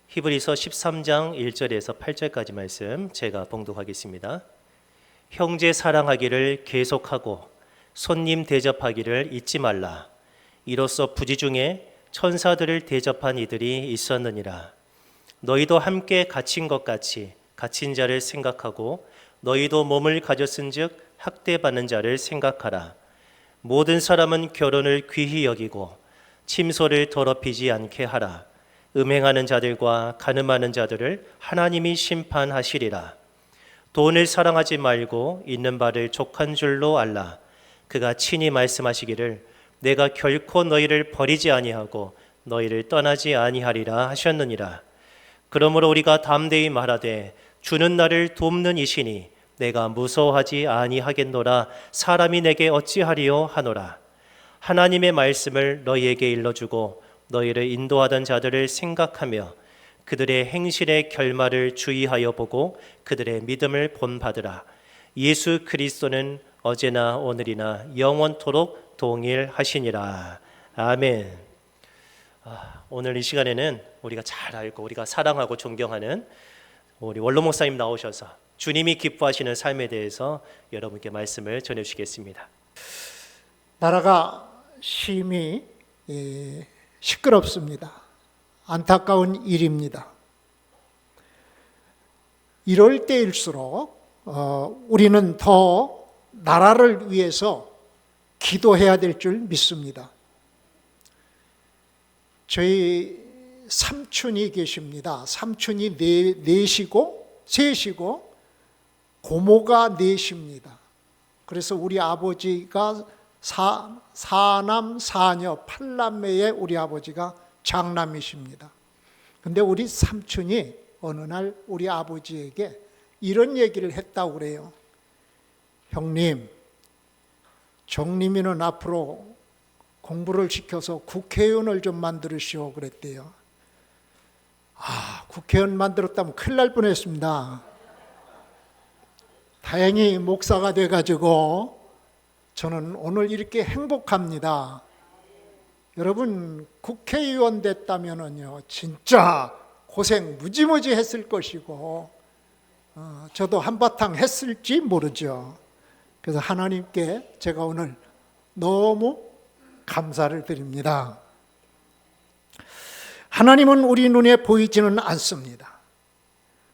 히브리서 13장 1절에서 8절까지 말씀 제가 봉독하겠습니다. 형제 사랑하기를 계속하고 손님 대접하기를 잊지 말라. 이로써 부지 중에 천사들을 대접한 이들이 있었느니라. 너희도 함께 갇힌 것 같이 갇힌 자를 생각하고 너희도 몸을 가졌은즉 학대받는 자를 생각하라. 모든 사람은 결혼을 귀히 여기고 침소를 더럽히지 않게 하라. 음행하는 자들과 간음하는 자들을 하나님이 심판하시리라. 돈을 사랑하지 말고 있는 바를 족한 줄로 알라. 그가 친히 말씀하시기를 내가 결코 너희를 버리지 아니하고 너희를 떠나지 아니하리라 하셨느니라. 그러므로 우리가 담대히 말하되 주는 나를 돕는 이시니 내가 무서워하지 아니하겠노라. 사람이 내게 어찌하리요 하노라. 하나님의 말씀을 너희에게 일러주고 너희를 인도하던 자들을 생각하며 그들의 행실의 결말을 주의하여 보고 그들의 믿음을 본받으라. 예수 그리스도는 어제나 오늘이나 영원토록 동일하시니라. 아멘. 오늘 이 시간에는 우리가 잘 알고 우리가 사랑하고 존경하는 우리 원로 목사님 나오셔서 주님이 기뻐하시는 삶에 대해서 여러분께 말씀을 전해주시겠습니다. 나라가 심히 시끄럽습니다. 안타까운 일입니다. 이럴 때일수록 우리는 더 나라를 위해서 기도해야 될 줄 믿습니다. 저희 삼촌이 계십니다. 삼촌이 셋이고 고모가 넷입니다. 그래서 우리 아버지가 사남 사녀 8남매의 우리 아버지가 장남이십니다. 근데 우리 삼촌이 어느 날 우리 아버지에게 이런 얘기를 했다고 그래요. 형님, 정림이는 앞으로 공부를 시켜서 국회의원을 좀 만들으시오 그랬대요. 국회의원 만들었다면 큰일 날 뻔했습니다. 다행히 목사가 돼가지고 저는 오늘 이렇게 행복합니다. 여러분, 국회의원 됐다면은요, 진짜 고생 무지무지 했을 것이고, 저도 한바탕 했을지 모르죠. 그래서 하나님께 제가 오늘 너무 감사를 드립니다. 하나님은 우리 눈에 보이지는 않습니다.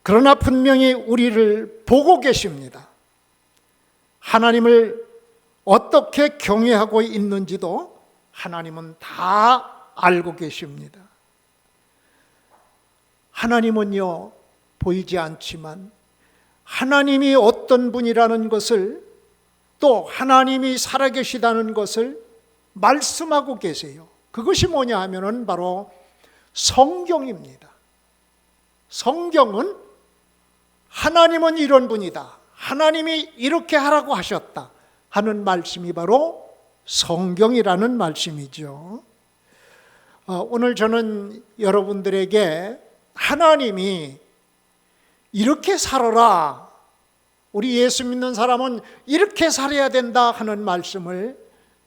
그러나 분명히 우리를 보고 계십니다. 하나님을 어떻게 경외하고 있는지도 하나님은 다 알고 계십니다. 하나님은요, 보이지 않지만 하나님이 어떤 분이라는 것을, 또 하나님이 살아계시다는 것을 말씀하고 계세요. 그것이 뭐냐 하면은 바로 성경입니다. 성경은 하나님은 이런 분이다, 하나님이 이렇게 하라고 하셨다 하는 말씀이 바로 성경이라는 말씀이죠. 오늘 저는 여러분들에게 하나님이 이렇게 살아라, 우리 예수 믿는 사람은 이렇게 살아야 된다 하는 말씀을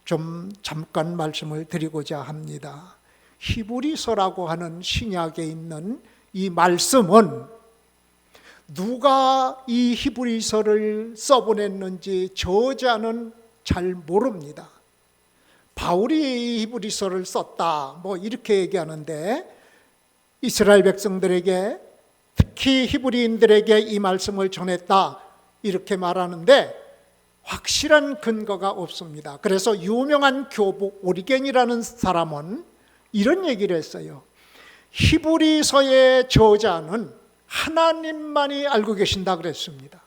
좀 잠깐 말씀을 드리고자 합니다. 히브리서라고 하는 신약에 있는 이 말씀은 누가 이 히브리서를 써보냈는지 저자는 잘 모릅니다. 바울이 이 히브리서를 썼다 이렇게 얘기하는데, 이스라엘 백성들에게, 특히 히브리인들에게 이 말씀을 전했다 이렇게 말하는데 확실한 근거가 없습니다. 그래서 유명한 교부 오리겐이라는 사람은 이런 얘기를 했어요. 히브리서의 저자는 하나님만이 알고 계신다 그랬습니다.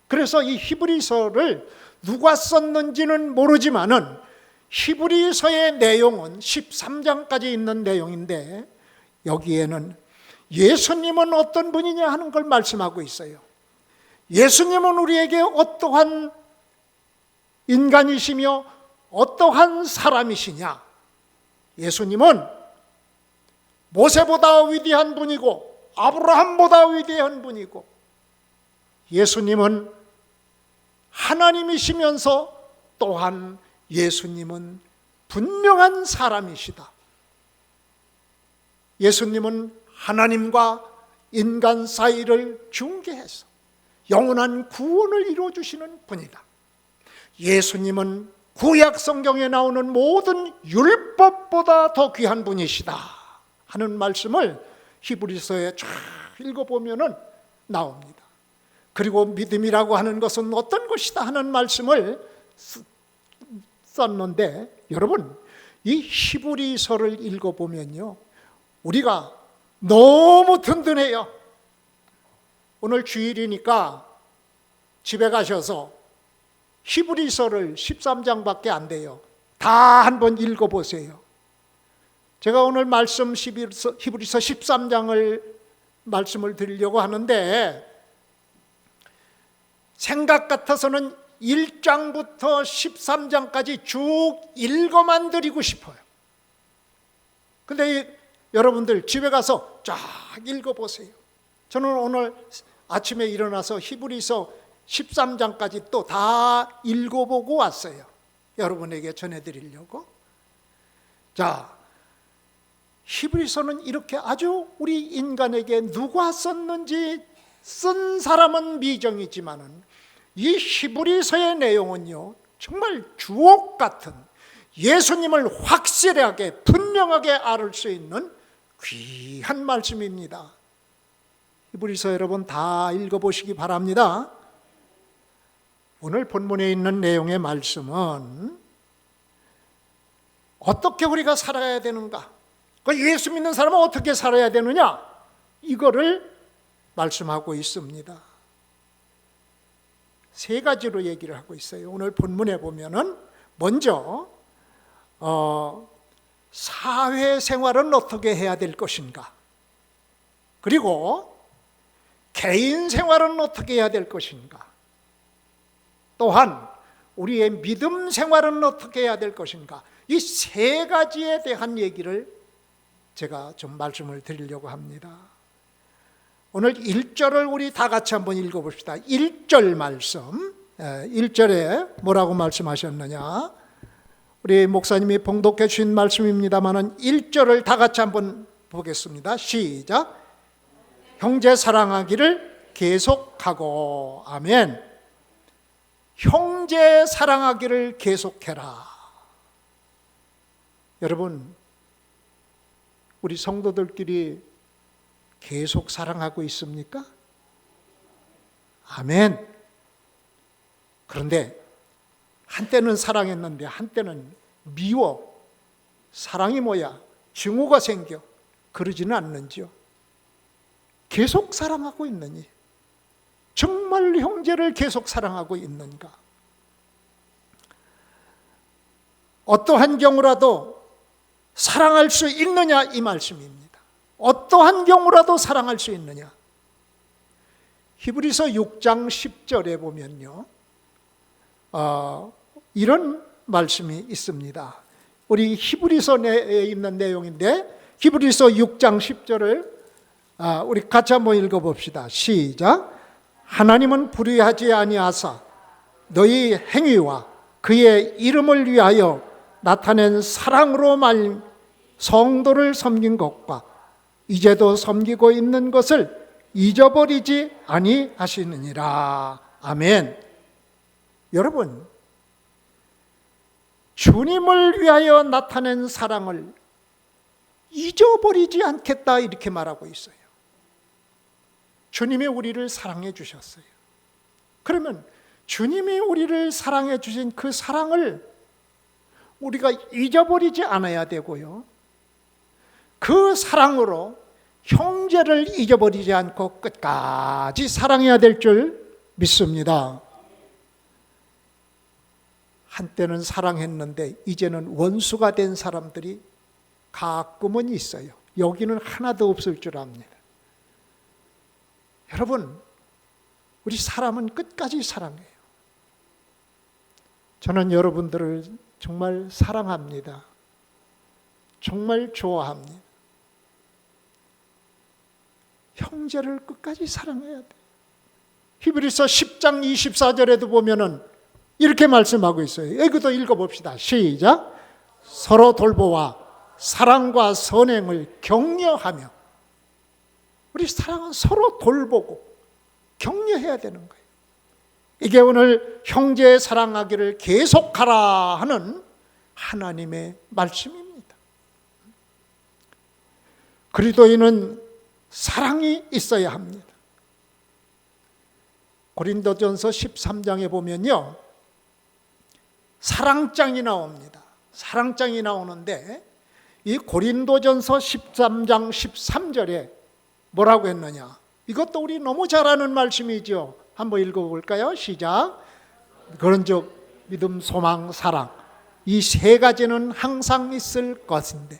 그래서 이 히브리서를 누가 썼는지는 모르지만은 히브리서의 내용은 13장까지 있는 내용인데, 여기에는 예수님은 어떤 분이냐 하는 걸 말씀하고 있어요. 예수님은 우리에게 어떠한 인간이시며 어떠한 사람이시냐? 예수님은 모세보다 위대한 분이고 아브라함보다 위대한 분이고, 예수님은 하나님이시면서 또한 예수님은 분명한 사람이시다. 예수님은 하나님과 인간 사이를 중개해서 영원한 구원을 이루어주시는 분이다. 예수님은 구약 성경에 나오는 모든 율법보다 더 귀한 분이시다 하는 말씀을 히브리서에 쫙 읽어보면 나옵니다. 그리고 믿음이라고 하는 것은 어떤 것이다 하는 말씀을 썼는데, 여러분 이 히브리서를 읽어보면요, 우리가 너무 든든해요. 오늘 주일이니까 집에 가셔서 히브리서를 13장밖에 안 돼요. 다 한번 읽어보세요. 제가 오늘 말씀 히브리서 13장을 말씀을 드리려고 하는데, 생각 같아서는 1장부터 13장까지 쭉 읽어만 드리고 싶어요. 근데 여러분들 집에 가서 쫙 읽어보세요. 저는 오늘 아침에 일어나서 히브리서 13장까지 또 다 읽어보고 왔어요. 여러분에게 전해드리려고. 자, 히브리서는 이렇게 아주 우리 인간에게 누가 썼는지 쓴 사람은 미정이지만은 이 히브리서의 내용은요, 정말 주옥 같은, 예수님을 확실하게 분명하게 알 수 있는 귀한 말씀입니다. 히브리서 여러분 다 읽어보시기 바랍니다. 오늘 본문에 있는 내용의 말씀은 어떻게 우리가 살아야 되는가, 예수 믿는 사람은 어떻게 살아야 되느냐, 이거를 말씀하고 있습니다. 세 가지로 얘기를 하고 있어요. 오늘 본문에 보면은 먼저 사회생활은 어떻게 해야 될 것인가, 그리고 개인 생활은 어떻게 해야 될 것인가, 또한 우리의 믿음 생활은 어떻게 해야 될 것인가, 이 세 가지에 대한 얘기를 제가 좀 말씀을 드리려고 합니다. 오늘 1절을 우리 다 같이 한번 읽어봅시다. 1절 말씀, 1절에 뭐라고 말씀하셨느냐, 우리 목사님이 봉독해 주신 말씀입니다만 1절을 다 같이 한번 보겠습니다. 시작. 형제 사랑하기를 계속하고. 아멘. 형제 사랑하기를 계속해라. 여러분, 우리 성도들끼리 계속 사랑하고 있습니까? 아멘. 그런데 한때는 사랑했는데 한때는 미워, 사랑이 뭐야, 증오가 생겨, 그러지는 않는지요? 계속 사랑하고 있느니, 정말 형제를 계속 사랑하고 있는가? 어떠한 경우라도 사랑할 수 있느냐, 이 말씀입니다. 어떠한 경우라도 사랑할 수 있느냐. 히브리서 6장 10절에 보면요, 이런 말씀이 있습니다. 우리 히브리서에 있는 내용인데, 히브리서 6장 10절을 우리 같이 한번 읽어봅시다. 시작. 하나님은 불의하지 아니하사 너희 행위와 그의 이름을 위하여 나타낸 사랑으로 성도를 섬긴 것과 이제도 섬기고 있는 것을 잊어버리지 아니하시느니라. 아멘. 여러분, 주님을 위하여 나타낸 사랑을 잊어버리지 않겠다, 이렇게 말하고 있어요. 주님이 우리를 사랑해 주셨어요. 그러면 주님이 우리를 사랑해 주신 그 사랑을 우리가 잊어버리지 않아야 되고요, 그 사랑으로 형제를 잊어버리지 않고 끝까지 사랑해야 될 줄 믿습니다. 한때는 사랑했는데 이제는 원수가 된 사람들이 가끔은 있어요. 여기는 하나도 없을 줄 압니다. 여러분, 우리 사람은 끝까지 사랑해요. 저는 여러분들을 정말 사랑합니다. 정말 좋아합니다. 형제를 끝까지 사랑해야 돼. 히브리서 10장 24절에도 보면은 이렇게 말씀하고 있어요. 여기도 읽어봅시다. 시작. 서로 돌보아 사랑과 선행을 격려하며. 우리 사랑은 서로 돌보고 격려해야 되는 거예요. 이게 오늘 형제 사랑하기를 계속하라 하는 하나님의 말씀입니다. 그리스도인은 사랑이 있어야 합니다. 고린도전서 13장에 보면요, 사랑장이 나옵니다. 사랑장이 나오는데 이 고린도전서 13장 13절에 뭐라고 했느냐? 이것도 우리 너무 잘 아는 말씀이죠. 한번 읽어볼까요? 시작. 그런즉 믿음, 소망, 사랑, 이 세 가지는 항상 있을 것인데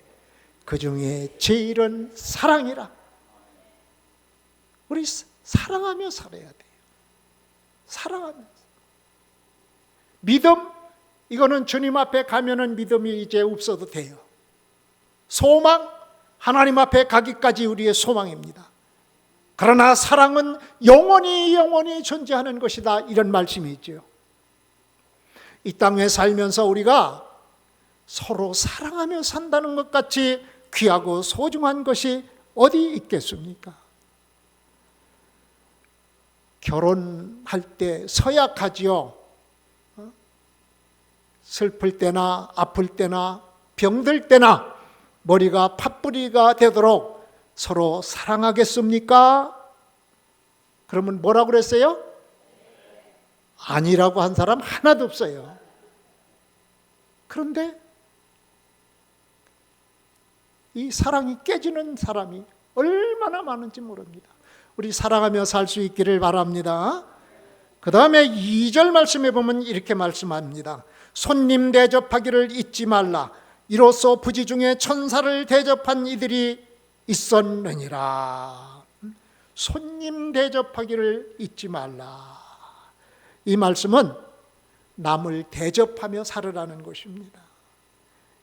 그 중에 제일은 사랑이라. 우리 사랑하며 살아야 돼요. 사랑하면서. 믿음, 이거는 주님 앞에 가면은 믿음이 이제 없어도 돼요. 소망, 하나님 앞에 가기까지 우리의 소망입니다. 그러나 사랑은 영원히 존재하는 것이다, 이런 말씀이 있죠. 이 땅에 살면서 우리가 서로 사랑하며 산다는 것 같이 귀하고 소중한 것이 어디 있겠습니까? 결혼할 때 서약하지요. 슬플 때나 아플 때나 병들 때나 머리가 팥뿌리가 되도록 서로 사랑하겠습니까? 그러면 뭐라고 그랬어요? 아니라고 한 사람 하나도 없어요. 그런데 이 사랑이 깨지는 사람이 얼마나 많은지 모릅니다. 우리 사랑하며 살 수 있기를 바랍니다. 그 다음에 2절 말씀에 보면 이렇게 말씀합니다. 손님 대접하기를 잊지 말라. 이로써 부지 중에 천사를 대접한 이들이 있었느니라. 손님 대접하기를 잊지 말라. 이 말씀은 남을 대접하며 살으라는 것입니다.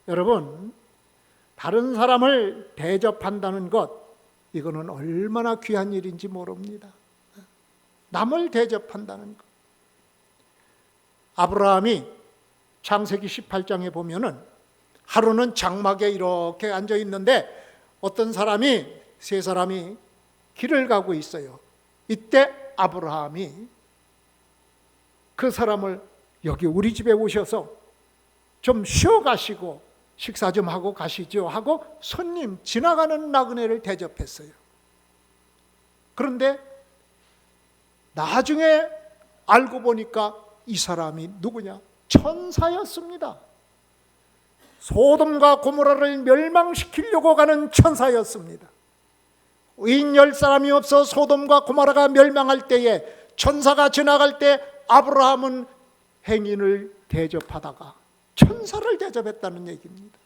여러분, 다른 사람을 대접한다는 것, 이거는 얼마나 귀한 일인지 모릅니다. 남을 대접한다는 것. 아브라함이 창세기 18장에 보면은 하루는 장막에 이렇게 앉아 있는데 어떤 사람이, 세 사람이 길을 가고 있어요. 이때 아브라함이 그 사람을 여기 우리 집에 오셔서 좀 쉬어 가시고 식사 좀 하고 가시죠 하고 손님, 지나가는 나그네를 대접했어요. 그런데 나중에 알고 보니까 이 사람이 누구냐? 천사였습니다. 소돔과 고모라를 멸망시키려고 가는 천사였습니다. 의인 10사람이 없어 소돔과 고모라가 멸망할 때에 천사가 지나갈 때 아브라함은 행인을 대접하다가 천사를 대접했다는 얘기입니다.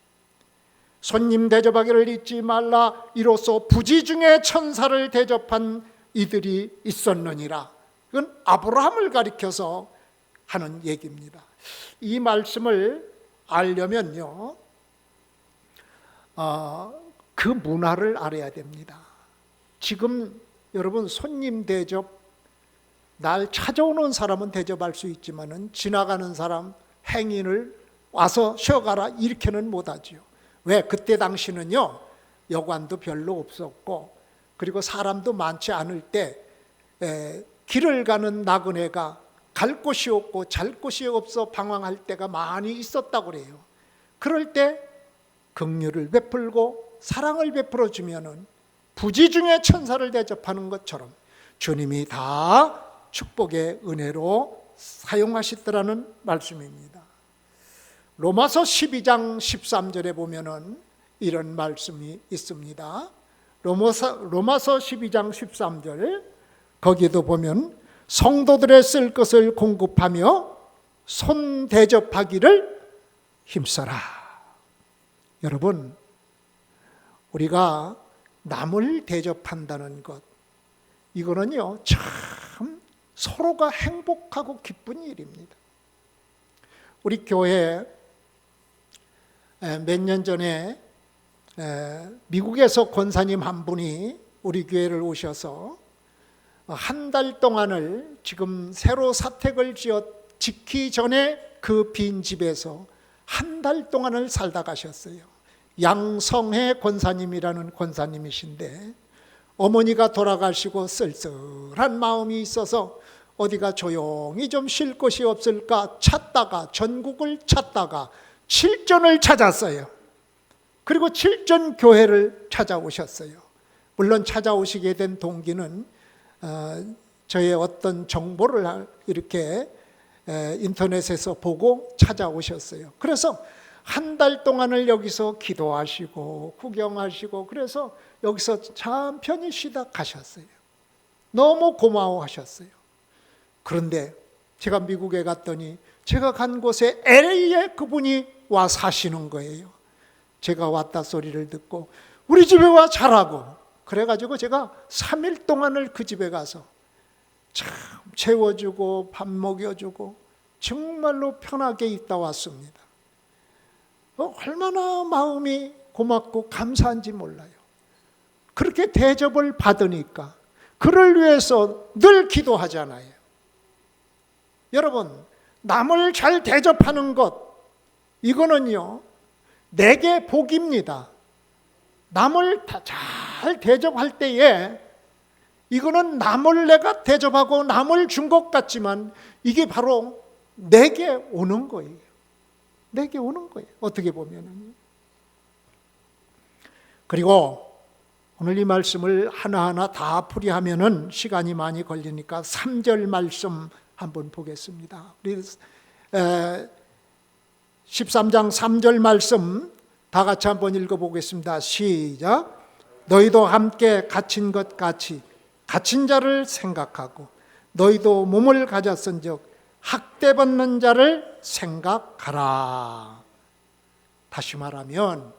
손님 대접하기를 잊지 말라. 이로써 부지 중에 천사를 대접한 이들이 있었느니라. 이건 아브라함을 가리켜서 하는 얘기입니다. 이 말씀을 알려면요, 그 문화를 알아야 됩니다. 지금 여러분 손님 대접, 날 찾아오는 사람은 대접할 수 있지만은 지나가는 사람, 행인을 와서 쉬어가라 이렇게는 못하지요. 왜? 그때 당시는요, 여관도 별로 없었고 그리고 사람도 많지 않을 때 길을 가는 나그네가 갈 곳이 없고 잘 곳이 없어 방황할 때가 많이 있었다고 그래요. 그럴 때 긍휼을 베풀고 사랑을 베풀어 주면은 부지 중에 천사를 대접하는 것처럼 주님이 다 축복의 은혜로 사용하시더라는 말씀입니다. 로마서 12장 13절에 보면은 이런 말씀이 있습니다. 로마서 12장 13절, 거기에도 보면 성도들의 쓸 것을 공급하며 손 대접하기를 힘써라. 여러분, 우리가 남을 대접한다는 것, 이거는요 참 서로가 행복하고 기쁜 일입니다. 우리 교회 몇 년 전에 미국에서 권사님 한 분이 우리 교회를 오셔서 한 달 동안을 지금 새로 사택을 짓기 전에 그 빈 집에서 한 달 동안을 살다 가셨어요. 양성혜 권사님이라는 권사님이신데 어머니가 돌아가시고 쓸쓸한 마음이 있어서 어디가 조용히 좀 쉴 곳이 없을까 찾다가, 전국을 찾다가 칠전을 찾았어요. 그리고 칠전 교회를 찾아오셨어요. 물론 찾아오시게 된 동기는 저의 어떤 정보를 이렇게 인터넷에서 보고 찾아오셨어요. 그래서 한 달 동안을 여기서 기도하시고 구경하시고, 그래서 여기서 참 편히 쉬다 가셨어요. 너무 고마워하셨어요. 그런데 제가 미국에 갔더니 제가 간 곳에 LA에 그분이 와 사시는 거예요. 제가 왔다 소리를 듣고 우리 집에 와 자라고, 그래가지고 제가 3일 동안을 그 집에 가서 참 채워주고 밥 먹여주고 정말로 편하게 있다 왔습니다. 얼마나 마음이 고맙고 감사한지 몰라요. 그렇게 대접을 받으니까 그를 위해서 늘 기도하잖아요. 여러분, 남을 잘 대접하는 것, 이거는요 내게 복입니다. 남을 잘 대접할 때에 이거는 남을 내가 대접하고 남을 준 것 같지만 이게 바로 내게 오는 거예요. 내게 오는 거예요. 어떻게 보면은. 그리고 오늘 이 말씀을 하나하나 다 풀이하면은 시간이 많이 걸리니까 3절 말씀 한번 보겠습니다. 우리 13장 3절 말씀 다 같이 한번 읽어보겠습니다. 시작. 너희도 함께 갇힌 것 같이 갇힌 자를 생각하고 너희도 몸을 가졌은즉 학대받는 자를 생각하라. 다시 말하면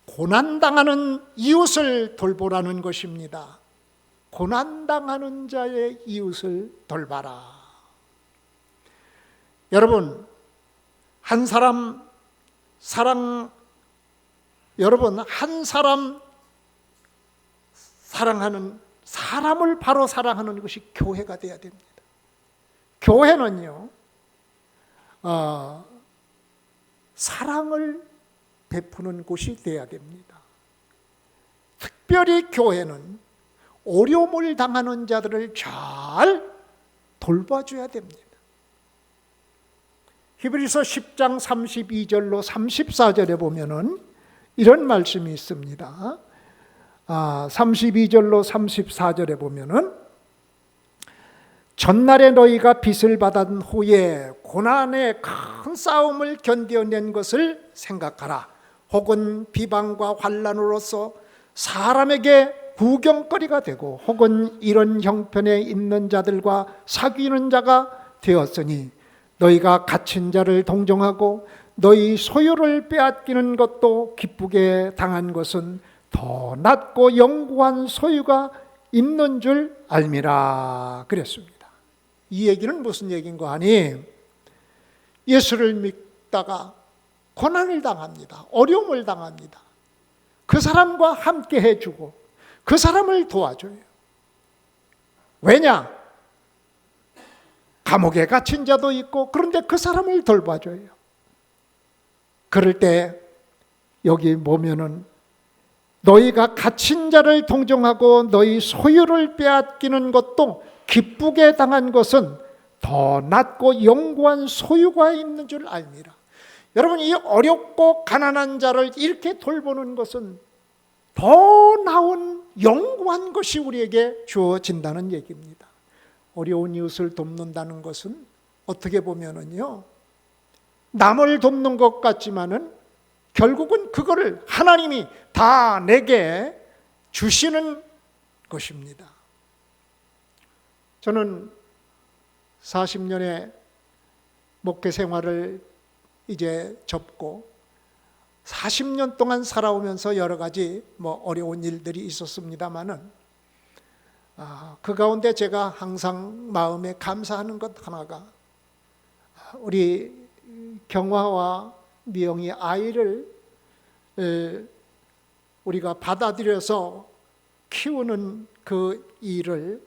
고난당하는 이웃을 돌보라는 것입니다. 고난당하는 자의 이웃을 돌봐라. 여러분, 한 사람 사랑하는 사람을 바로 사랑하는 것이 교회가 되어야 됩니다. 교회는요, 사랑을 베푸는 곳이 되어야 됩니다. 특별히 교회는 어려움을 당하는 자들을 잘 돌봐줘야 됩니다. 히브리서 10장 32절로 34절에 보면은 이런 말씀이 있습니다. 32절로 34절에 보면은 전날에 너희가 빚을 받은 후에 고난의 큰 싸움을 견뎌낸 것을 생각하라. 혹은 비방과 환난으로서 사람에게 구경거리가 되고 혹은 이런 형편에 있는 자들과 사귀는 자가 되었으니 너희가 갇힌 자를 동정하고 너희 소유를 빼앗기는 것도 기쁘게 당한 것은 더 낫고 영구한 소유가 있는 줄 알미라 그랬습니다. 이 얘기는 무슨 얘기인가 하니 예수를 믿다가 고난을 당합니다. 어려움을 당합니다. 그 사람과 함께 해주고 그 사람을 도와줘요. 왜냐? 감옥에 갇힌 자도 있고 그런데 그 사람을 돌봐줘요. 그럴 때 여기 보면은 너희가 갇힌 자를 동정하고 너희 소유를 빼앗기는 것도 기쁘게 당한 것은 더 낫고 영구한 소유가 있는 줄 알미라. 여러분, 이 어렵고 가난한 자를 이렇게 돌보는 것은 더 나은 영구한 것이 우리에게 주어진다는 얘기입니다. 어려운 이웃을 돕는다는 것은 어떻게 보면은요, 남을 돕는 것 같지만은 결국은 그거를 하나님이 다 내게 주시는 것입니다. 저는 40년의 목회 생활을 이제 접고 40년 동안 살아오면서 여러 가지 어려운 일들이 있었습니다마는 그 가운데 제가 항상 마음에 감사하는 것 하나가 우리 경화와 미영이 아이를 우리가 받아들여서 키우는 그 일을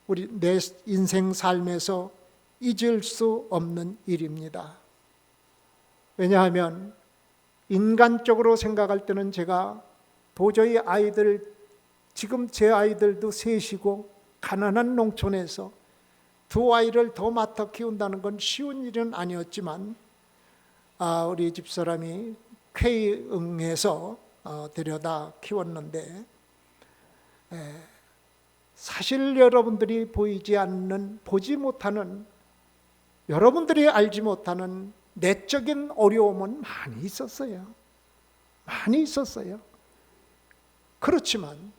우리 내 인생 삶에서 잊을 수 없는 일입니다. 왜냐하면 인간적으로 생각할 때는 제가 도저히 아이들, 지금 제 아이들도 셋이고 가난한 농촌에서 두 아이를 더 맡아 키운다는 건 쉬운 일은 아니었지만 우리 집사람이 K응에서 데려다 키웠는데 사실 여러분들이 보지 못하는, 여러분들이 알지 못하는 내적인 어려움은 많이 있었어요. 많이 있었어요. 그렇지만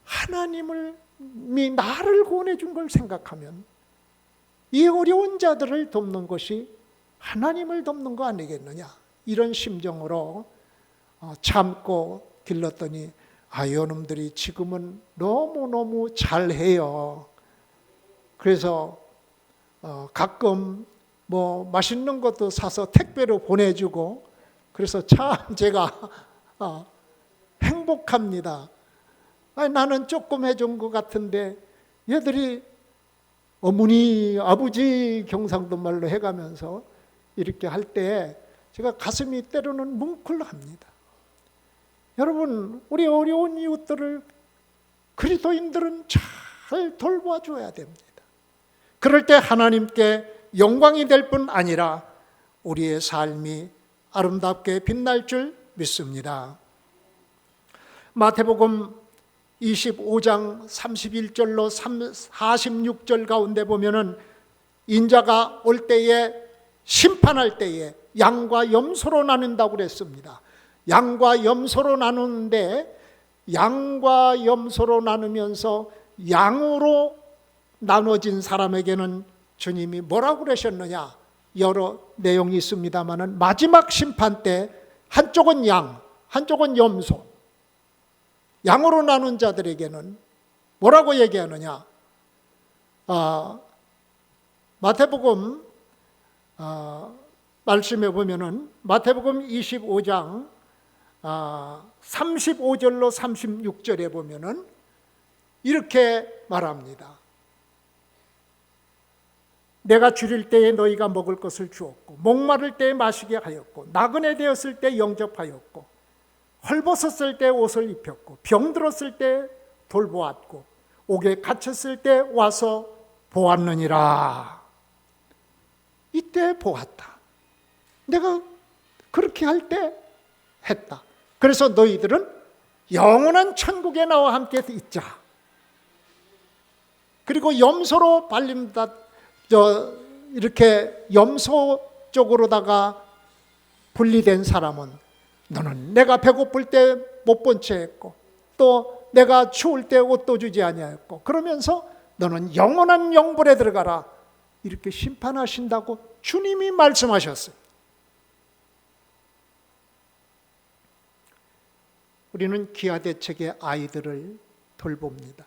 하나님이 나를 구원해 준 걸 생각하면 이 어려운 자들을 돕는 것이 하나님을 돕는 거 아니겠느냐, 이런 심정으로 참고 길렀더니 이놈들이 지금은 너무너무 잘해요. 그래서 가끔 뭐 맛있는 것도 사서 택배로 보내주고, 그래서 참 제가 행복합니다. 나는 조금 해준 것 같은데 얘들이 어머니, 아버지 경상도 말로 해가면서 이렇게 할 때 제가 가슴이 때로는 뭉클합니다. 여러분, 우리 어려운 이웃들을 그리스도인들은 잘 돌봐줘야 됩니다. 그럴 때 하나님께 영광이 될 뿐 아니라 우리의 삶이 아름답게 빛날 줄 믿습니다. 마태복음 25장 31절로 46절 가운데 보면은 인자가 올 때에, 심판할 때에 양과 염소로 나눈다고 그랬습니다. 양과 염소로 나누는데, 양과 염소로 나누면서 양으로 나눠진 사람에게는 주님이 뭐라고 그러셨느냐, 여러 내용이 있습니다마는 마지막 심판 때 한쪽은 양, 한쪽은 염소, 양으로 나눈 자들에게는 뭐라고 얘기하느냐, 마태복음 말씀해 보면은 마태복음 25장 35절로 36절에 보면은 이렇게 말합니다. 내가 줄일 때에 너희가 먹을 것을 주었고, 목마를 때에 마시게 하였고, 나그네 되었을 때 영접하였고, 헐벗었을 때 옷을 입혔고, 병들었을 때 돌보았고, 옥에 갇혔을 때 와서 보았느니라. 이때 보았다. 내가 그렇게 할 때 했다. 그래서 너희들은 영원한 천국에 나와 함께 있자. 그리고 염소로 발림다, 이렇게 염소 쪽으로다가 분리된 사람은, 너는 내가 배고플 때 못 본 채 했고, 또 내가 추울 때 옷도 주지 아니하였고, 그러면서 너는 영원한 영불에 들어가라, 이렇게 심판하신다고 주님이 말씀하셨어요. 우리는 기아대책의 아이들을 돌봅니다.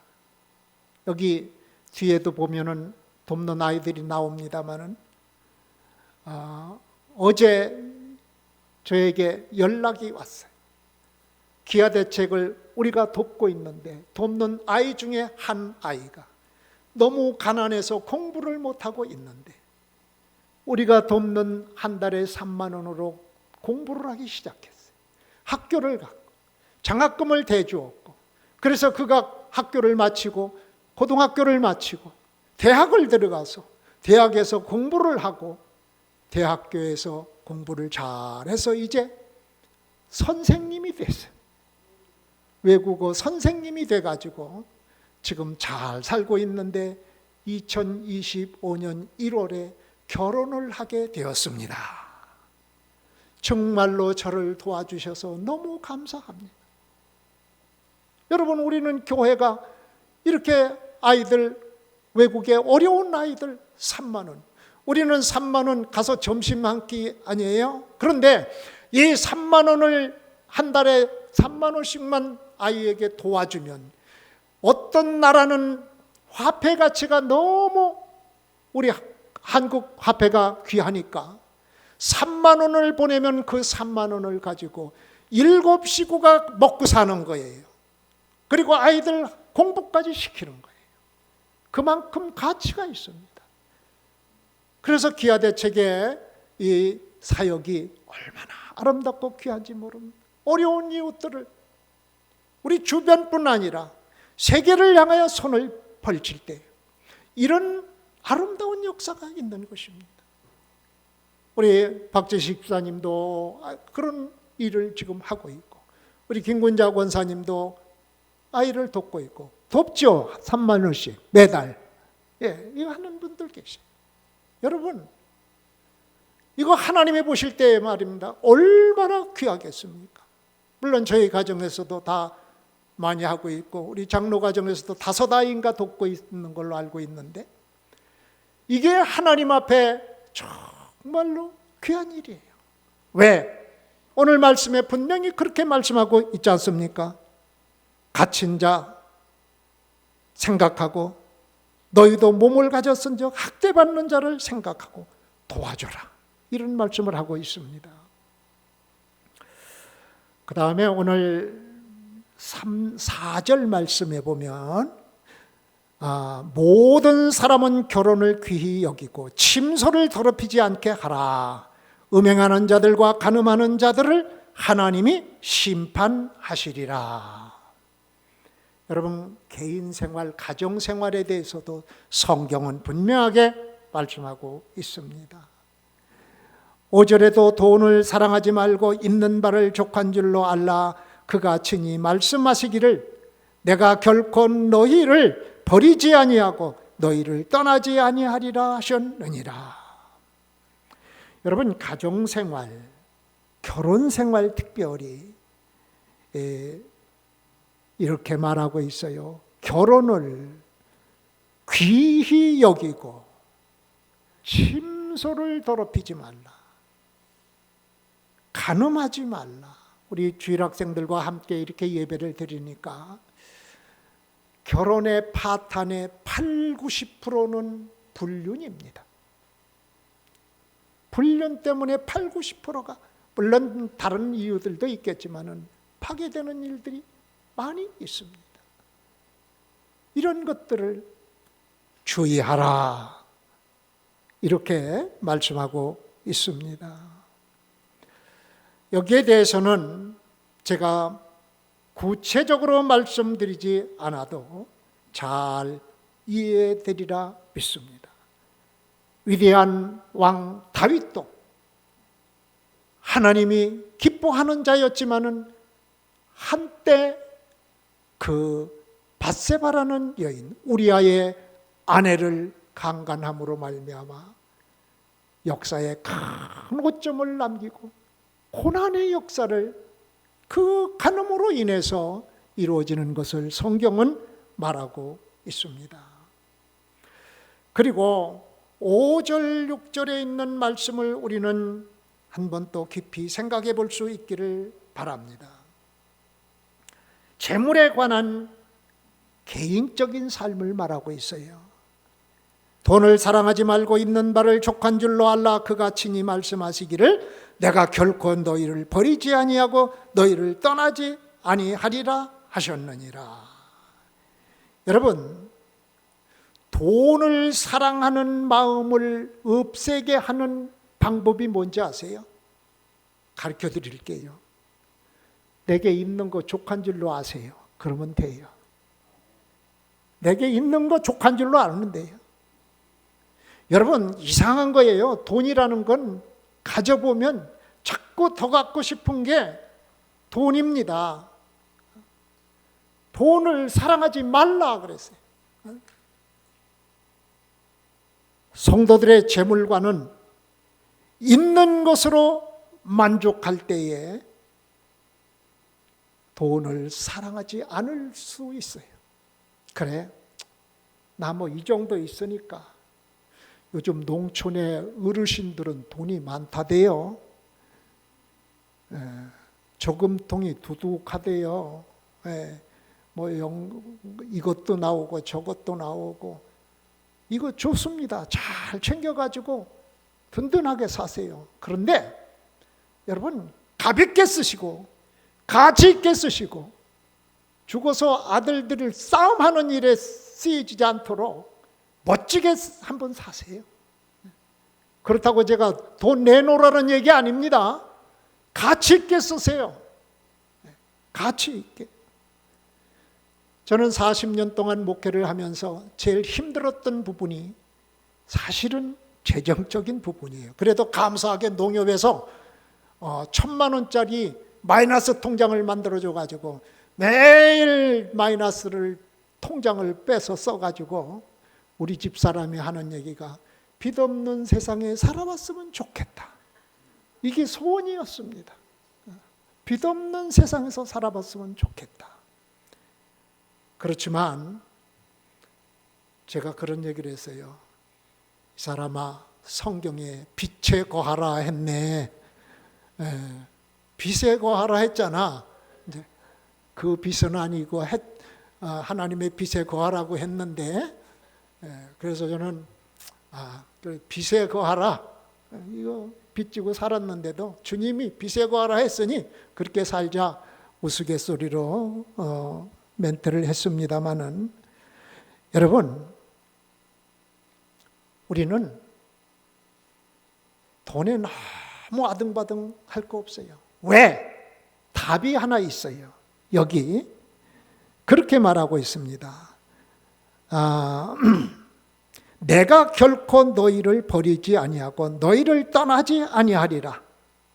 여기 뒤에도 보면은 돕는 아이들이 나옵니다마는 어제 저에게 연락이 왔어요. 기아대책을 우리가 돕고 있는데 돕는 아이 중에 한 아이가 너무 가난해서 공부를 못하고 있는데 우리가 돕는 한 달에 3만 원으로 공부를 하기 시작했어요. 학교를 갔고 장학금을 대주었고, 그래서 그가 학교를 마치고 고등학교를 마치고 대학을 들어가서 대학에서 공부를 하고 대학교에서 공부를 잘해서 이제 선생님이 됐어요. 외국어 선생님이 돼가지고 지금 잘 살고 있는데 2025년 1월에 결혼을 하게 되었습니다. 정말로 저를 도와주셔서 너무 감사합니다. 여러분, 우리는 교회가 이렇게 아이들, 외국의 어려운 아이들 3만 원, 우리는 3만 원 가서 점심 한 끼 아니에요? 그런데 이 3만 원을 한 달에 3만 원씩만 아이에게 도와주면, 어떤 나라는 화폐 가치가 너무 우리 한국 화폐가 귀하니까 3만 원을 보내면 그 3만 원을 가지고 7식구가 먹고 사는 거예요. 그리고 아이들 공부까지 시키는 거예요. 그만큼 가치가 있습니다. 그래서 기아대책의 이 사역이 얼마나 아름답고 귀한지 모릅니다. 어려운 이웃들을 우리 주변뿐 아니라 세계를 향하여 손을 펼칠 때 이런 아름다운 역사가 있는 것입니다. 우리 박재식 집사님도 그런 일을 지금 하고 있고, 우리 김군자 권사님도 아이를 돕고 있고, 돕죠. 3만 원씩 매달. 이거 하는 분들 계세요. 여러분, 이거 하나님이 보실 때 말입니다. 얼마나 귀하겠습니까? 물론 저희 가정에서도 다 많이 하고 있고, 우리 장로 가정에서도 5아이인가 돕고 있는 걸로 알고 있는데, 이게 하나님 앞에 정말로 귀한 일이에요. 왜? 오늘 말씀에 분명히 그렇게 말씀하고 있지 않습니까? 갇힌 자 생각하고, 너희도 몸을 가졌은즉 학대받는 자를 생각하고 도와줘라, 이런 말씀을 하고 있습니다. 그 다음에 오늘 4절 말씀에 보면 모든 사람은 결혼을 귀히 여기고 침소를 더럽히지 않게 하라. 음행하는 자들과 간음하는 자들을 하나님이 심판하시리라. 여러분, 개인 생활, 가정 생활에 대해서도 성경은 분명하게 말씀하고 있습니다. 5절에도 돈을 사랑하지 말고 있는 바를 족한 줄로 알라. 그가 친히 말씀하시기를 내가 결코 너희를 버리지 아니하고 너희를 떠나지 아니하리라 하셨느니라. 여러분, 가정생활, 결혼생활 특별히 이렇게 말하고 있어요. 결혼을 귀히 여기고 침소를 더럽히지 말라. 간음하지 말라. 우리 주일학생들과 함께 이렇게 예배를 드리니까 결혼의 파탄의 80~90%는 불륜입니다. 불륜 때문에 80~90%가, 물론 다른 이유들도 있겠지만은 파괴되는 일들이 많이 있습니다. 이런 것들을 주의하라, 이렇게 말씀하고 있습니다. 여기에 대해서는 제가 구체적으로 말씀드리지 않아도 잘 이해되리라 믿습니다. 위대한 왕 다윗도 하나님이 기뻐하는 자였지만은 한때 그 밧세바라는 여인, 우리아의 아내를 강간함으로 말미암아 역사에 큰 오점을 남기고 고난의 역사를 그 간음으로 인해서 이루어지는 것을 성경은 말하고 있습니다. 그리고 5절, 6절에 있는 말씀을 우리는 한번 또 깊이 생각해 볼 수 있기를 바랍니다. 재물에 관한 개인적인 삶을 말하고 있어요. 돈을 사랑하지 말고 있는 바를 족한 줄로 알라. 그가 친히 말씀하시기를 내가 결코 너희를 버리지 아니하고 너희를 떠나지 아니하리라 하셨느니라. 여러분, 돈을 사랑하는 마음을 없애게 하는 방법이 뭔지 아세요? 가르쳐 드릴게요. 내게 있는 거 족한 줄로 아세요. 그러면 돼요. 내게 있는 거 족한 줄로 알면 돼요. 여러분, 이상한 거예요. 돈이라는 건 가져보면 자꾸 더 갖고 싶은 게 돈입니다. 돈을 사랑하지 말라 그랬어요. 성도들의 재물관은 있는 것으로 만족할 때에 돈을 사랑하지 않을 수 있어요. 그래, 나 뭐 이 정도 있으니까. 요즘 농촌의 어르신들은 돈이 많다대요. 저금통이 두둑하대요. 이것도 나오고 저것도 나오고. 이거 좋습니다. 잘 챙겨가지고 든든하게 사세요. 그런데 여러분, 가볍게 쓰시고 가치 있게 쓰시고 죽어서 아들들을 싸움하는 일에 쓰이지 않도록 멋지게 한번 사세요. 그렇다고 제가 돈 내놓으라는 얘기 아닙니다. 가치 있게 쓰세요. 가치 있게. 저는 40년 동안 목회를 하면서 제일 힘들었던 부분이 사실은 재정적인 부분이에요. 그래도 감사하게 농협에서 1,000만 원짜리 마이너스 통장을 만들어줘 가지고 매일 마이너스를 통장을 빼서 써가지고 우리 집사람이 하는 얘기가 빚 없는 세상에 살아봤으면 좋겠다. 이게 소원이었습니다. 빚 없는 세상에서 살아봤으면 좋겠다. 그렇지만 제가 그런 얘기를 했어요. 이 사람아, 성경에 빛에 거하라 했네. 빛에 거하라 했잖아. 이제 그 빛은 아니고 하나님의 빛에 거하라고 했는데, 그래서 저는 빛에 거하라, 이거 빚지고 살았는데도 주님이 빛에 거하라 했으니 그렇게 살자, 우스갯소리로 멘트를 했습니다마는, 여러분, 우리는 돈에 너무 아등바등 할 거 없어요. 왜? 답이 하나 있어요. 여기 그렇게 말하고 있습니다. 내가 결코 너희를 버리지 아니하고 너희를 떠나지 아니하리라.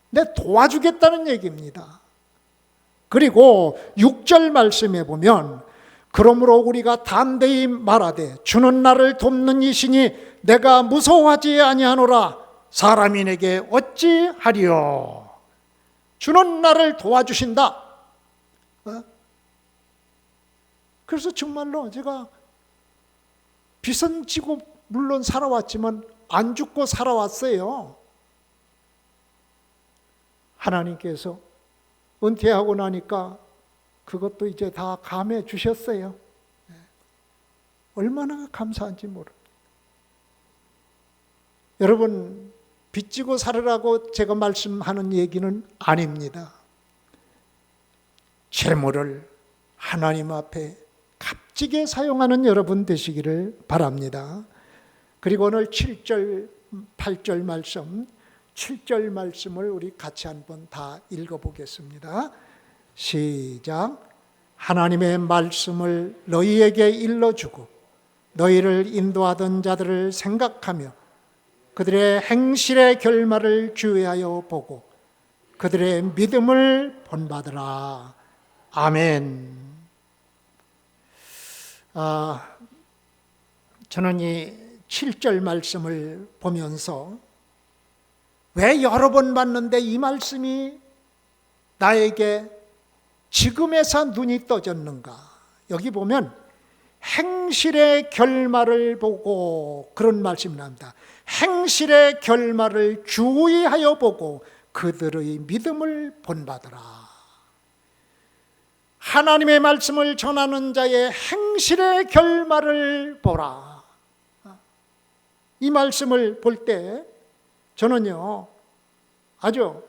내 도와주겠다는 얘기입니다. 그리고 6절 말씀에 보면, 그러므로 우리가 담대히 말하되 주는 나를 돕는 이시니 내가 무서워하지 아니하노라. 사람이 내게 어찌하리요. 주는 나를 도와주신다. 그래서 정말로 제가 빚은 지고 물론 살아왔지만 안 죽고 살아왔어요. 하나님께서 은퇴하고 나니까 그것도 이제 다 감해 주셨어요. 얼마나 감사한지 모릅니다. 여러분, 빚지고 살으라고 제가 말씀하는 얘기는 아닙니다. 재물을 하나님 앞에 값지게 사용하는 여러분 되시기를 바랍니다. 그리고 오늘 7절, 8절 말씀, 7절 말씀을 우리 같이 한번 다 읽어보겠습니다. 시작. 하나님의 말씀을 너희에게 일러주고 너희를 인도하던 자들을 생각하며 그들의 행실의 결말을 주의하여 보고 그들의 믿음을 본받으라. 아멘. 저는 이 7절 말씀을 보면서 왜 여러 번 봤는데 이 말씀이 나에게 지금에서 눈이 떠졌는가? 여기 보면 행실의 결말을 보고, 그런 말씀이 나옵니다. 행실의 결말을 주의하여 보고 그들의 믿음을 본받으라. 하나님의 말씀을 전하는 자의 행실의 결말을 보라. 이 말씀을 볼 때 저는요, 아주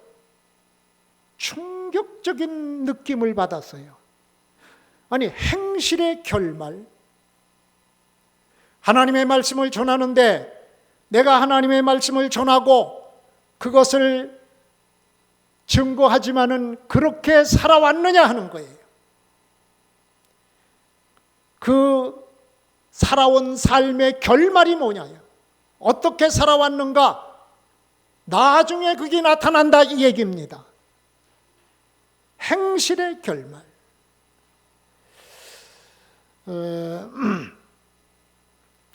충격적인 느낌을 받았어요. 아니, 행실의 결말. 하나님의 말씀을 전하는데 내가 하나님의 말씀을 전하고 그것을 증거하지만은 그렇게 살아왔느냐 하는 거예요. 그 살아온 삶의 결말이 뭐냐요? 어떻게 살아왔는가? 나중에 그게 나타난다, 이 얘기입니다. 행실의 결말.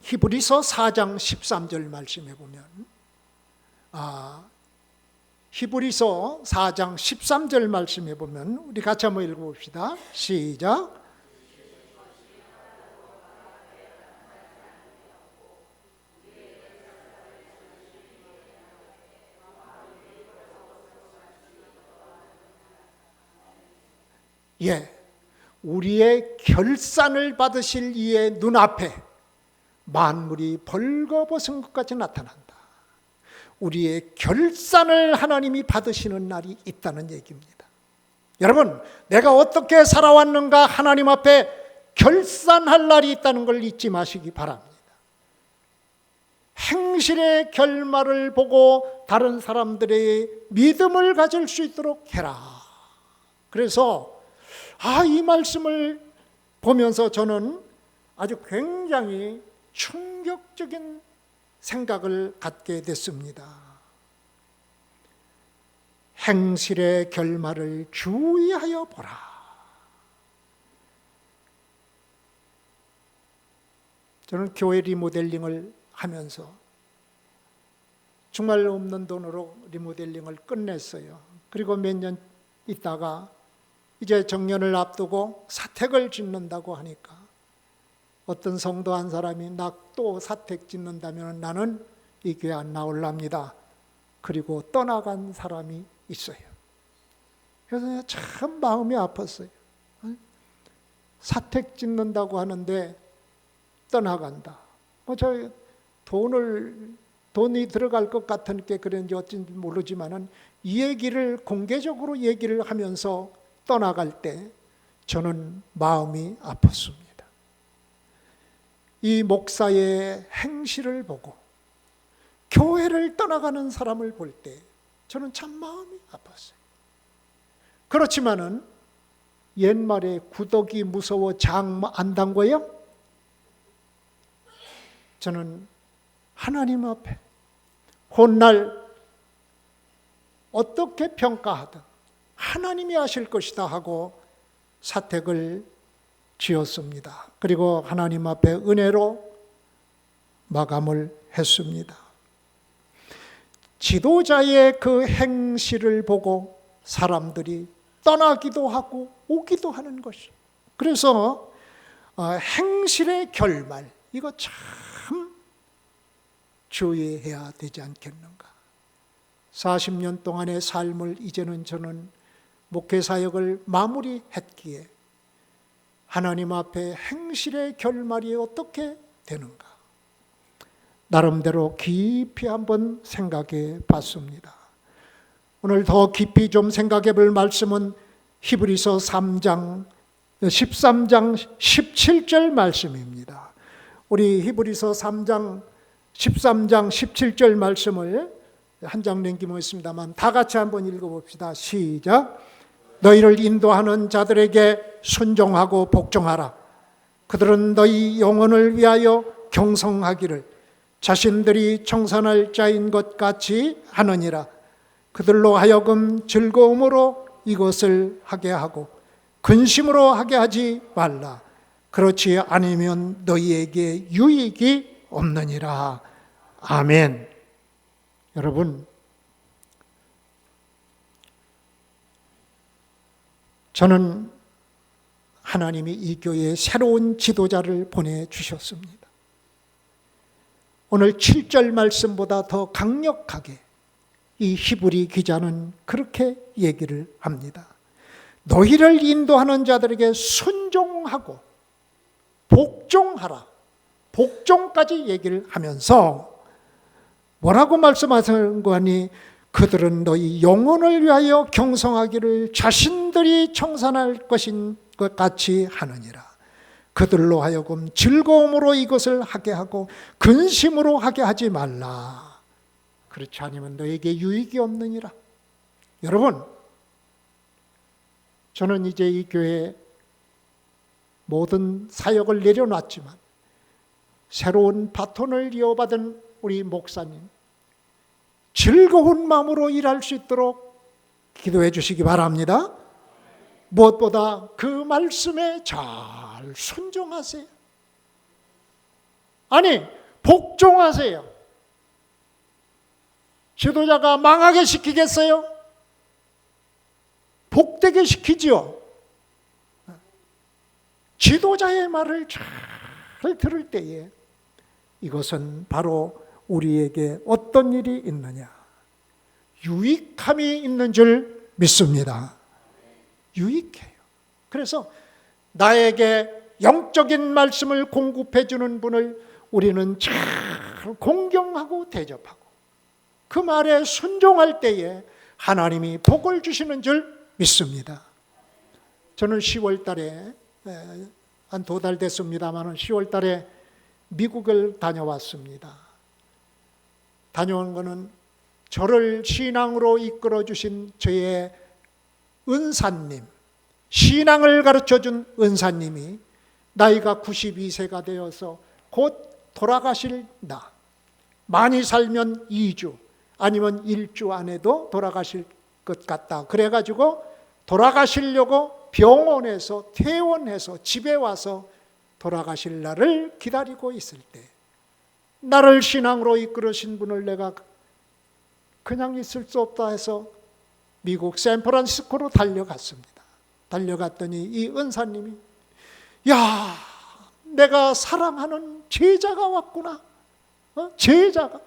히브리서 4장 13절 말씀해 보면, 히브리서 4장 13절 말씀해 보면 우리 같이 한번 읽어봅시다. 시작. 우리의 결산을 받으실 이의 눈앞에 만물이 벌거벗은 것 같이 나타난다. 우리의 결산을 하나님이 받으시는 날이 있다는 얘기입니다. 여러분, 내가 어떻게 살아왔는가 하나님 앞에 결산할 날이 있다는 걸 잊지 마시기 바랍니다. 행실의 결말을 보고 다른 사람들의 믿음을 가질 수 있도록 해라. 그래서 이 말씀을 보면서 저는 아주 굉장히 충격적인 생각을 갖게 됐습니다. 행실의 결말을 주의하여 보라. 저는 교회 리모델링을 하면서 정말 없는 돈으로 리모델링을 끝냈어요. 그리고 몇 년 있다가 이제 정년을 앞두고 사택을 짓는다고 하니까 어떤 성도 한 사람이 나 또 사택 짓는다면 나는 이 교회 안 나올랍니다. 그리고 떠나간 사람이 있어요. 그래서 참 마음이 아팠어요. 사택 짓는다고 하는데 떠나간다. 저 돈이 들어갈 것 같으니까 그런지 어쩐지 모르지만은 이 얘기를 공개적으로 얘기를 하면서 떠나갈 때 저는 마음이 아팠습니다. 이 목사의 행실을 보고 교회를 떠나가는 사람을 볼 때 저는 참 마음이 아팠어요. 그렇지만은 옛말에 구더기 무서워 장 안 담궈요? 저는 하나님 앞에 훗날 어떻게 평가하든 하나님이 하실 것이다 하고 사택을 지었습니다. 그리고 하나님 앞에 은혜로 마감을 했습니다. 지도자의 그 행실을 보고 사람들이 떠나기도 하고 오기도 하는 것이. 그래서 행실의 결말, 이거 참 주의해야 되지 않겠는가. 40년 동안의 삶을 이제는 저는 목회사역을 마무리했기에 하나님 앞에 행실의 결말이 어떻게 되는가 나름대로 깊이 한번 생각해 봤습니다. 오늘 더 깊이 좀 생각해 볼 말씀은 히브리서 13장 17절 말씀입니다. 우리 히브리서 13장 17절 말씀을 한 장 남기겠습니다만 다 같이 한번 읽어봅시다. 시작. 너희를 인도하는 자들에게 순종하고 복종하라. 그들은 너희 영혼을 위하여 경성하기를 자신들이 청산할 자인 것 같이 하느니라. 그들로 하여금 즐거움으로 이것을 하게 하고 근심으로 하게 하지 말라. 그렇지 않으면 너희에게 유익이 없느니라. 아멘. 여러분, 저는 하나님이 이 교회에 새로운 지도자를 보내주셨습니다. 오늘 7절 말씀보다 더 강력하게 이 히브리 기자는 그렇게 얘기를 합니다. 너희를 인도하는 자들에게 순종하고 복종하라. 복종까지 얘기를 하면서 뭐라고 말씀하시는 거니? 그들은 너희 영혼을 위하여 경성하기를 자신들이 청산할 것인 것 같이 하느니라. 그들로 하여금 즐거움으로 이것을 하게 하고 근심으로 하게 하지 말라. 그렇지 않으면 너에게 유익이 없느니라. 여러분, 저는 이제 이 교회 모든 사역을 내려놨지만 새로운 바톤을 이어받은 우리 목사님 즐거운 마음으로 일할 수 있도록 기도해 주시기 바랍니다. 무엇보다 그 말씀에 잘 순종하세요. 아니, 복종하세요. 지도자가 망하게 시키겠어요? 복되게 시키지요. 지도자의 말을 잘 들을 때에 이것은 바로 우리에게 어떤 일이 있느냐? 유익함이 있는 줄 믿습니다. 유익해요. 그래서 나에게 영적인 말씀을 공급해 주는 분을 우리는 잘 공경하고 대접하고 그 말에 순종할 때에 하나님이 복을 주시는 줄 믿습니다. 저는 10월 달에 한 2달 됐습니다만 10월 달에 미국을 다녀왔습니다. 다녀온 것은 저를 신앙으로 이끌어 주신 저의 은사님, 신앙을 가르쳐 준 은사님이 나이가 92세가 되어서 곧 돌아가실 나, 많이 살면 2주 아니면 1주 안에도 돌아가실 것 같다. 그래가지고 돌아가시려고 병원에서 퇴원해서 집에 와서 돌아가실 날을 기다리고 있을 때 나를 신앙으로 이끌으신 분을 내가 그냥 있을 수 없다 해서 미국 샌프란시스코로 달려갔습니다. 달려갔더니 이 은사님이 야, 내가 사랑하는 제자가 왔구나. 제자가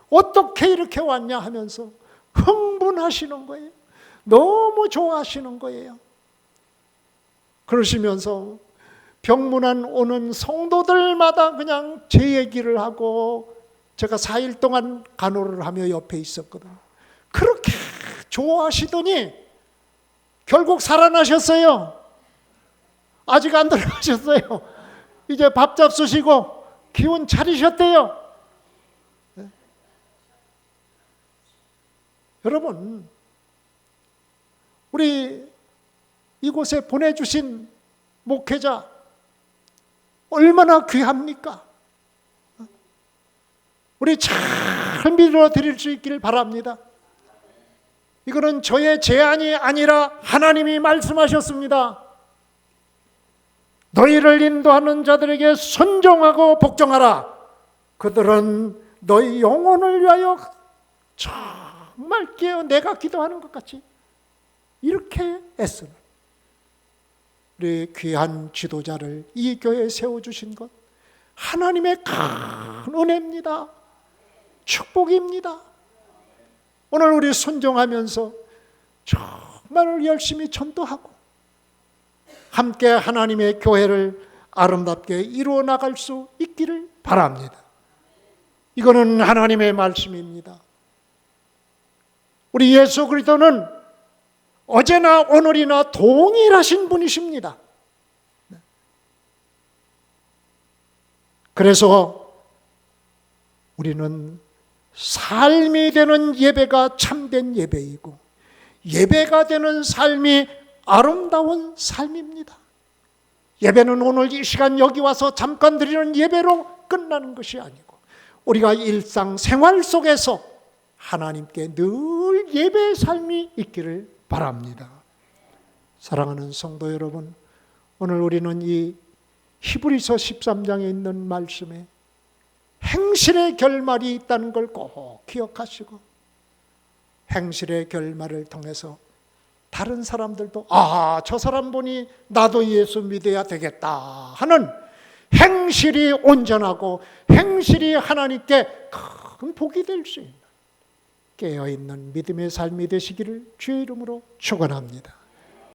어떻게 이렇게 왔냐 하면서 흥분하시는 거예요. 너무 좋아하시는 거예요. 그러시면서 병문안 오는 성도들마다 그냥 제 얘기를 하고 제가 4일 동안 간호를 하며 옆에 있었거든요. 그렇게 좋아하시더니 결국 살아나셨어요. 아직 안 들어가셨어요. 이제 밥 잡수시고 기운 차리셨대요. 네? 여러분, 우리 이곳에 보내주신 목회자 얼마나 귀합니까? 우리 잘 밀어드릴 수 있기를 바랍니다. 이거는 저의 제안이 아니라 하나님이 말씀하셨습니다. 너희를 인도하는 자들에게 순종하고 복종하라. 그들은 너희 영혼을 위하여 정말 깨어 내가 기도하는 것 같이 이렇게 애쓰는 우리 귀한 지도자를 이 교회에 세워주신 것 하나님의 큰 은혜입니다. 축복입니다. 오늘 우리 순종하면서 정말 열심히 전도하고 함께 하나님의 교회를 아름답게 이루어 나갈 수 있기를 바랍니다. 이거는 하나님의 말씀입니다. 우리 예수 그리스도는 어제나 오늘이나 동일하신 분이십니다. 그래서 우리는 삶이 되는 예배가 참된 예배이고 예배가 되는 삶이 아름다운 삶입니다. 예배는 오늘 이 시간 여기 와서 잠깐 드리는 예배로 끝나는 것이 아니고 우리가 일상생활 속에서 하나님께 늘 예배의 삶이 있기를 바랍니다. 사랑하는 성도 여러분, 오늘 우리는 이 히브리서 13장에 있는 말씀에 행실의 결말이 있다는 걸 꼭 기억하시고 행실의 결말을 통해서 다른 사람들도 저 사람 보니 나도 예수 믿어야 되겠다 하는 행실이 온전하고 행실이 하나님께 큰 복이 될 수 있는 깨어있는 믿음의 삶이 되시기를 주의 이름으로 축원합니다.